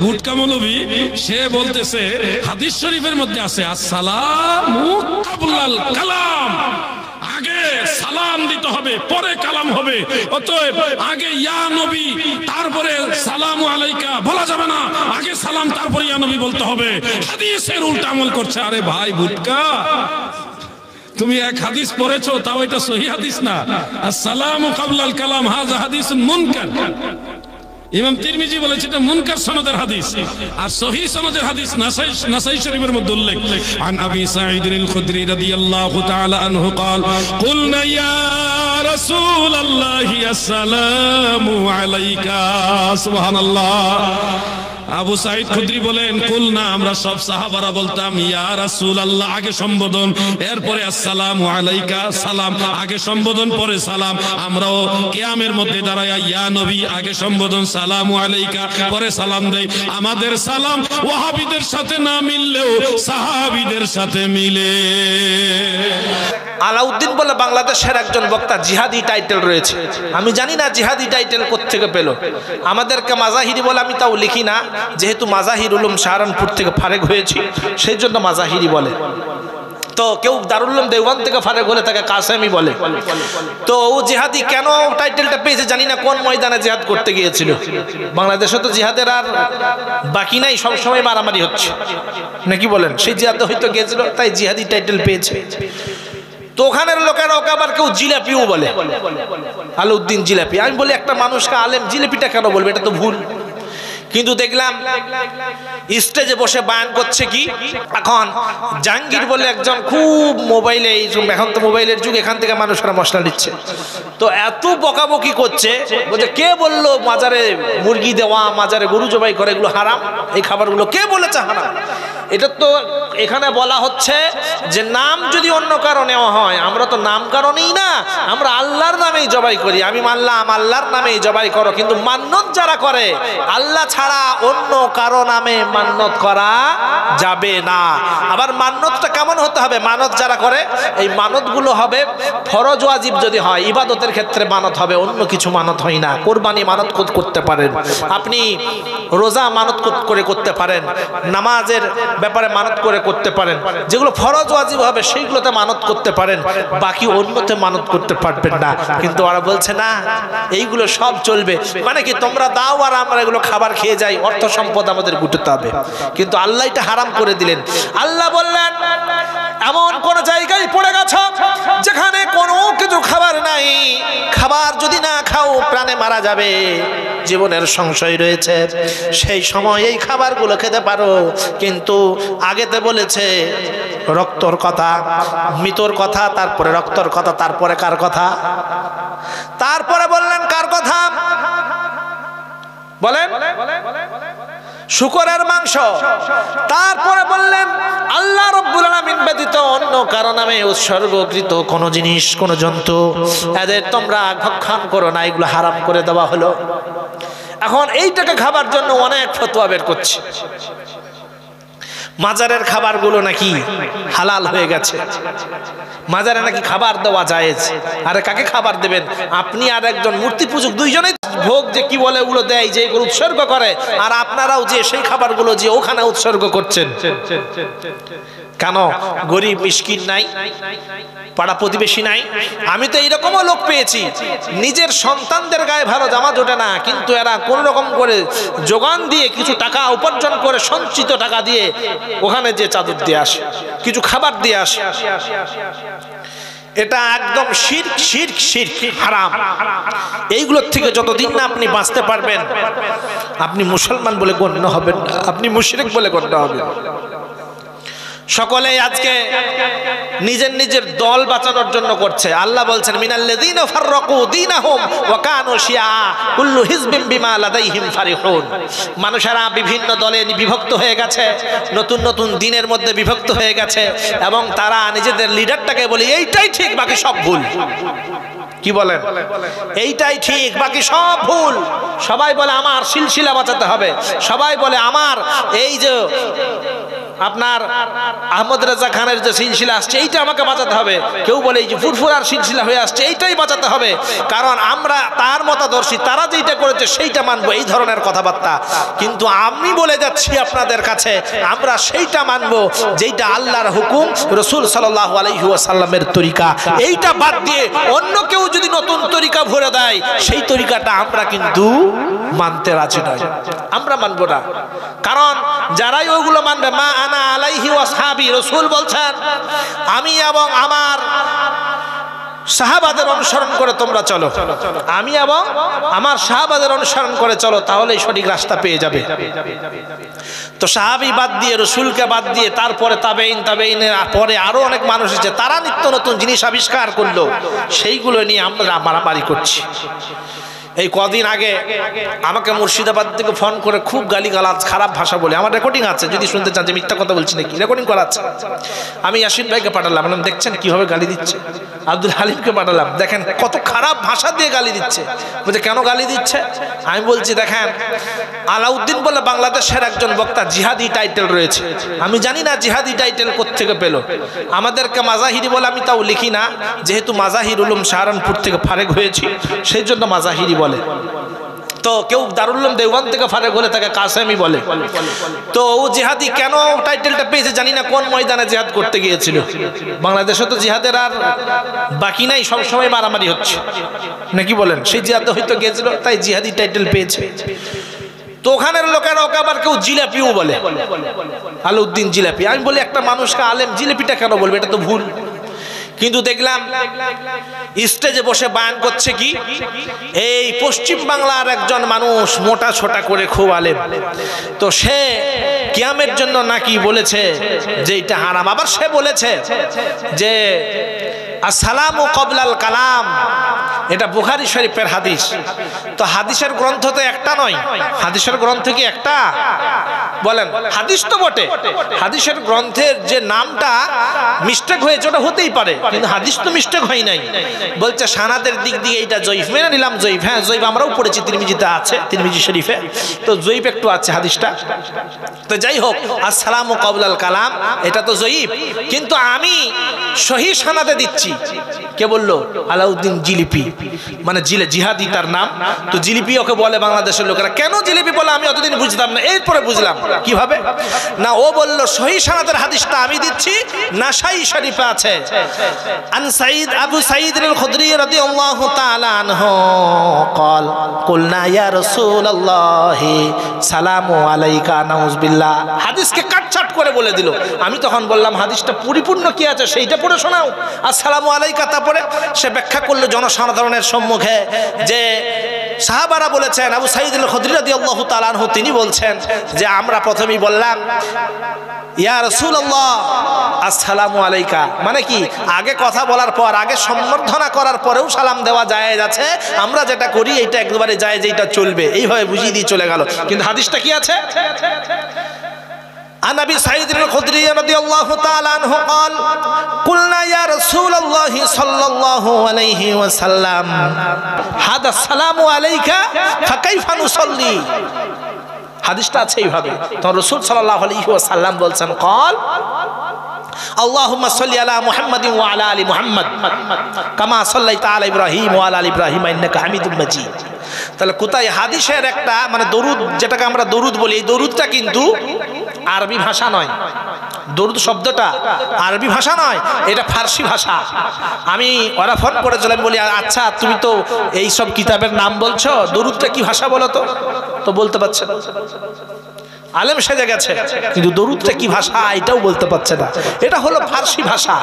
ভুটকা মৌলবী সে বলতেছে হাদিস শরীফের মধ্যে আছে আসসালামু কাবলাল কালাম, আগে সালাম দিতে হবে পরে কালাম হবে, অতএব আগে ইয়া নবী তারপরে সালামু আলাইকা বলা যাবে না, আগে সালাম তারপরে ইয়া নবী বলতে হবে। হাদিসের উল্টা আমল করছে। আরে ভাই ভুটকা, তুমি এক হাদিস পড়েছো, তাও এটা সহিহ হাদিস না। আসসালামু কাবলাল কালাম হাযা হাদিসুন মুনকার। ইমাম তিরমিজি বলেছে এটা মুনকার সনদের হাদিস, আর সহিহ সনদের হাদিস নাসাই শরীফের মধ্যে উল্লেখ। আন আবি সাঈদ আল খুদরি রাদিয়াল্লাহু তাআলা আনহু قال قلنا يا رسول الله السلام عليك সুবহানাল্লাহ। আবু সাঈদ খুদরি বলেন কুলনা, আমরা সব সাহাবারা বলতাম ইয়া রাসূলুল্লাহ আগে সম্বোধন, এরপরে আসসালামু আলাইকা সালাম, আগে সম্বোধন পরে সালাম। আমরাও কিয়ামের মধ্যে দাঁড়ায় ইয়া নবী আগে সম্বোধন সালামু আলাইকা পরে সালাম দেই। আমাদের সালাম ওয়াহাবিদের সাথে না মিললেও সাহাবীদের সাথে মিলে। আলাউদ্দিন বলে বাংলাদেশের একজন বক্তা, জিহাদি টাইটেল রয়েছে। আমি জানি না জিহাদি টাইটেল কোত্থেকে পেল। আমাদেরকে মাজাহিরি বলে, আমি তাও লিখি না, যেহেতু মাজাহির উলুম সাহারানপুর থেকে ফারেক হয়েছি সেই জন্য মাজাহিরি বলে। তো কেউ দারুল উলুম দেওবন্দ থেকে ফারেক হলে তাকে কাসেমি বলে। তো ও জিহাদি কেন টাইটেলটা পেয়েছে জানি না, কোন ময়দানে জিহাদ করতে গিয়েছিল। বাংলাদেশে তো জিহাদের আর বাকি নাই, সবসময় মারামারি হচ্ছে নাকি বলেন, সেই জিহাদে হয়তো গিয়েছিল, তাই জিহাদি টাইটেল পেয়েছে। তো ওখানের লোকেরা ওকে আবার কেউ জিলাপিও বলে, আলাউদ্দিন জিলাপি। আমি বলি একটা মানুষকে আলেম জিলাপিটা কেন বলবে, এটা তো ভুল। কিন্তু দেখলাম স্টেজে বসে বায়ান করছে কি, এখন জাহাঙ্গীর বলে একজন খুব মোবাইলে, এখন তো মোবাইলের যুগ, এখান থেকে মানুষরা মশলা নিচ্ছে, তো এত বকাবকি করছে, বলছে কে বললো মাজারে মুরগি দেওয়া, মাজারে গরু জবাই করে এগুলো হারাম, এই খাবারগুলো কে বলেছে হারাম? এটা তো এখানে বলা হচ্ছে যে নাম যদি অন্য কারো নেওয়া হয়, আমরা তো নাম কারণেই না, আমরা আল্লাহর নামেই জবাই করি। আমি মানলাম আল্লাহর নামেই জবাই করো, কিন্তু মান্নত যারা করে আল্লাহ ছাড়া অন্য কারো নামে মান্নত করা যাবে না। আবার মান্নতটা কেমন হতে হবে? মানত যারা করে এই মানতগুলো হবে ফরজ ওয়াজিব যদি হয়, ইবাদতের ক্ষেত্রে মানত হবে, অন্য কিছু মানত হয় না। কোরবানি মানত করতে পারেন আপনি, রোজা মানত করে করতে পারেন, নামাজের ব্যাপারে মানত করে করতে পারেন, যেগুলো ফরজ ওয়াজিব হবে সেইগুলোতে মানত করতে পারেন, বাকি অন্যতে মানত করতে পারবেন না। কিন্তু ওরা বলছে না এইগুলো সব চলবে, মানে কি তোমরা দাও আর আমরা এগুলো খাবার খেয়ে যাই, অর্থ সম্পদ আমাদের গুটাতে হবে। কিন্তু আল্লাহ এটা হারাম করে দিলেন। আল্লাহ বললেন এমন কোন জায়গায় পড়ে গেছো যেখানে কোনো কিছু খাবার নাই, খাবার যদি না খাও প্রাণে মারা যাবে, জীবনের সংশয় রয়েছে, সেই সময় এই খাবারগুলো খেতে পারো। কিন্তু আগেতে বলেছে রক্তর কথা, মৃতর কথা, তারপরে রক্তর কথা, তারপরে কার কথা? তারপরে বললেন কার কথা বলেন? শুকরের মাংস। তারপরে বললেন আল্লাহ রাব্বুল আলামিন ব্যতীত অন্য কারো নামে উৎসর্গকৃত কোন জিনিস, কোন জন্তু, এদের তোমরা ভক্ষণ করো না, এগুলো হারাম করে দেওয়া হলো। এখন এইটাকে খাবার জন্য অনেক ফতোয়া বের করছে, মাজারের খাবারগুলো নাকি হালাল হয়ে গেছে, মাজারে নাকি খাবার দেওয়া জায়েজ। আরে কাকে খাবার দেবেন? আপনি আর একজন মূর্তি পূজক, দুইজনেই ভোগ যে কি বলে ওগুলো দেয়, যে এগুলো উৎসর্গ করে, আর আপনারাও যে সেই খাবারগুলো যে ওখানে উৎসর্গ করছেন। কেন? গরিব মিসকিন নাই, পাড়া প্রতিবেশী নাই? আমি তো এইরকমও লোক পেয়েছি, নিজের সন্তানদের গায়ে ভালো জামা জোটে না, কিন্তু এরা কোন রকম করে যোগান দিয়ে কিছু টাকা উপার্জন করে, সঞ্চিত টাকা দিয়ে ওখানে যে চাদর দিয়ে আসে, কিছু খাবার দিয়ে আসে। এটা একদম শিরক, শিরক, শিরক, হারাম। এইগুলোর থেকে যতদিন না আপনি বাঁচতে পারবেন, আপনি মুসলমান বলে গণ্য হবেন না, আপনি মুশরিক বলে গণ্য হবেন। সকলেই আজকে নিজের নিজের দল বাঁচানোর জন্য করছে। আল্লাহ বলছেন মিনাল্লাযীনা ফাররাকু দীনাহুম ওয়া কানু শিয়া কুল্লু হিজবিন বিমা লাদাইহিম ফারিহুন। মানুষেরা বিভিন্ন দলে বিভক্ত হয়ে গেছে, নতুন নতুন দিনের মধ্যে বিভক্ত হয়ে গেছে, এবং তারা নিজেদের লিডারটাকে বলে এইটাই ঠিক, বাকি সব ভুল। কি বলেন? এইটাই ঠিক, বাকি সব ভুল। সবাই বলে আমার সিলসিলা বাঁচাতে হবে, সবাই বলে আমার এই যে আপনার আহমদ রেজা খানের যে সিলসিলা আসছে এইটা আমাকে বাঁচাতে হবে, কেউ বলে এই যে ফুরফুরার সিলসিলা হয়ে আসছে এইটাই বাঁচাতে হবে, কারণ আমরা তার মতাদর্শী, তারা যেটা করেছে সেইটা মানবো, এই ধরনের কথাবার্তা। কিন্তু আমি বলে যাচ্ছি আপনাদের কাছে, আমরা সেইটা মানবো যেইটা আল্লাহর হুকুম, রাসূল সাল্লাল্লাহু আলাইহি ওয়াসাল্লামের তরিকা। এইটা বাদ দিয়ে অন্য কেউ যদি নতুন তরিকা ভরে দেয়, সেই তরিকাটা আমরা কিন্তু মানতে রাজি নই, আমরা মানবো না। কারণ যারাই ওগুলো মানবে, মা আনা আলাইহি ওয়াসহাবি, রাসূল বলছেন আমি এবং আমার সাহাবাদের অনুসরণ করে তোমরা চলো, আমি এবং আমার সাহাবাদের অনুসরণ করে চলো, তাহলেই সঠিক রাস্তা পেয়ে যাবে। তো সাহাবী বাদ দিয়ে, রাসূলকে বাদ দিয়ে, তারপরে তাবেঈনের পরে আরো অনেক মানুষ এসেছে, তারা নিত্য নতুন জিনিস আবিষ্কার করলো, সেইগুলো নিয়ে আমরা মারামারি করছি। এই কদিন আগে আমাকে মুর্শিদাবাদ থেকে ফোন করে খুব গালিগালাজ, খারাপ ভাষা বলে, আমার রেকর্ডিং আছে, যদি শুনতে চান যে মিথ্যা কথা বলছি নাকি, রেকর্ডিং করা আছে। আমি ইয়াসিন ভাইকে পাঠালাম, বললাম দেখছেন কিভাবে গালি দিচ্ছে। আব্দুল হালিমকে পাঠালাম, দেখেন কত খারাপ ভাষা দিয়ে গালি দিচ্ছে। বলছে কেন গালি দিচ্ছে? আমি বলছি দেখেন, আলাউদ্দিন বলে বাংলাদেশের একজন বক্তা জিহাদি টাইটেল রয়েছে, আমি জানি না জিহাদি টাইটেল কোত্থেকে পেল। আমাদেরকে মাজাহিরি বলে, আমি তাও লিখি না, যেহেতু মাজাহির উলুম সাহারানপুর থেকে ফারেক হয়েছি, সেই জন্য মাজাহিরি বলে। তো কেউ দারুল উলুম দেওবন্দ থেকে ফারেক হলে তাকে কাসেমি বলে। তো ও জিহাদি কেন টাইটেলটা পেয়েছে জানি না, কোন ময়দানে জিহাদ করতে গিয়েছিল। বাংলাদেশে তো জিহাদের আর বাকি নাই, সবসময় মারামারি হচ্ছে নাকি বলেন, সেই জিহাদে হয়তো গিয়েছিল, তাই জিহাদি টাইটেল পেয়েছে। তো ওখানের লোকেরা ওকে আবার কেউ জিলাপিও বলে, আলাউদ্দিন জিলাপি। আমি বলি একটা মানুষকে আলেম জিলাপিটা কেন বলবে, এটা তো ভুল। কিন্তু দেখলাম স্টেজে বসে বয়ান করছে কি, এই পশ্চিম বাংলার একজন মানুষ, মোটা ছোটা করে খুব আলেম, তো সে কিয়ামের জন্য নাকি বলেছে যে এটা হারাম। আবার সে বলেছে যে আসসালামু ক্বাবলাল কালাম, এটা বুখারী শরীফের হাদিস। তো হাদিসের গ্রন্থ তো একটা নয়, হাদিসের গ্রন্থ কি একটা? বলেন, হাদিস তো বটে, হাদিসের গ্রন্থের যে নামটা মিস্টেক হয়েছে ওটা হতেই পারে, কিন্তু হাদিস তো মিস্টেক হয় নাই। বলছে সানাদের দিক দিয়ে এইটা জয়ীফ, মেনে নিলাম জয়ীফ, হ্যাঁ জয়ীফ আমরাও পড়েছি, তিরমিজিতে আছে, তিরমিজি শরীফে, তো জয়ীফ একটু আছে হাদিসটা। তো যাই হোক, আসসালামু ক্বাবলাল কালাম এটা তো জয়ীফ, কিন্তু আমি সহিহ সানাদে দিচ্ছি। কে বললো? আলাউদ্দিন জিলিপি, মানে জিহাদি তার নাম। তো জিলিপি ওকে বলে বাংলাদেশের লোকেরা। কেন জিলিপি বলে আমি অতদিন বুঝতাম না, এরপরে বুঝলাম কিভাবে। না, ও বলল সহিহ সানাদের হাদিসটা আমি দিচ্ছি, নাসাই শরীফে আছে। আন সাঈদ, আবু সাঈদ আল খুদরি রাদিয়াল্লাহু তাআলা আনহু قال قلنا يا رسول الله سلام عليك نعوذ بالله। হাদিসকে কাটছাট করে বলে দিল। আমি তখন বললাম হাদিসটা পরিপূর্ণ কি আছে সেইটা পড়ে শোনাও, আসসালামু আলাইকা। তারপরে সে ব্যাখ্যা করলো জনসাধারণের সম্মুখে যে সাহাবারা বলেছেন, আবু সাঈদ আল খুদরি রাদিয়াল্লাহু তাআলা আনহু তিনি বলছেন যে আমরা প্রথমেই বললাম ইয়া রাসূলুল্লাহ আসসালামু আলাইকা, মানে কি আগে কথা বলার পর, আগে সম্বর্ধনা করার পরেও সালাম দেওয়া জায়েজ আছে, আমরা যেটা করি এটা একবারে জায়েজ, এইটা চলবে, এইভাবে বুঝিয়ে দিয়ে চলে গেল। কিন্তু হাদিসটা কি আছে? عن أبي سعيد الخدري رضي الله تعالى عنه قال قلنا يا رسول الله صلى الله عليه وسلم هذا السلام عليك فكيف نصلي। হাদিসটা আছে এইভাবে। তো রাসূল সাল্লাল্লাহু আলাইহি ওয়াসাল্লাম বলছেন قال اللهم صل على محمد وعلى ال محمد كما صليت على ابراهيم وعلى ال ابراهيم انك حميد مجيد। তাহলে কোথায় হাদিসের একটা মানে দরুদ, যেটাকে আমরা দরুদ বলি, এই দরুদটা কিন্তু আরবি ভাষা নয়, দরুদ শব্দটা আরবি ভাষা নয়, এটা ফার্সি ভাষা। আমি ওরা ফোন করেছিলাম, বলি আচ্ছা তুমি তো এই সব কিতাবের নাম বলছো, দরুদটা কি ভাষা বলো তো বলতে পারছে না। আলেম সেজে গেছে, কিন্তু দরুদটা কি ভাষা এটাও বলতে পারছে না। এটা হলো ফার্সি ভাষা।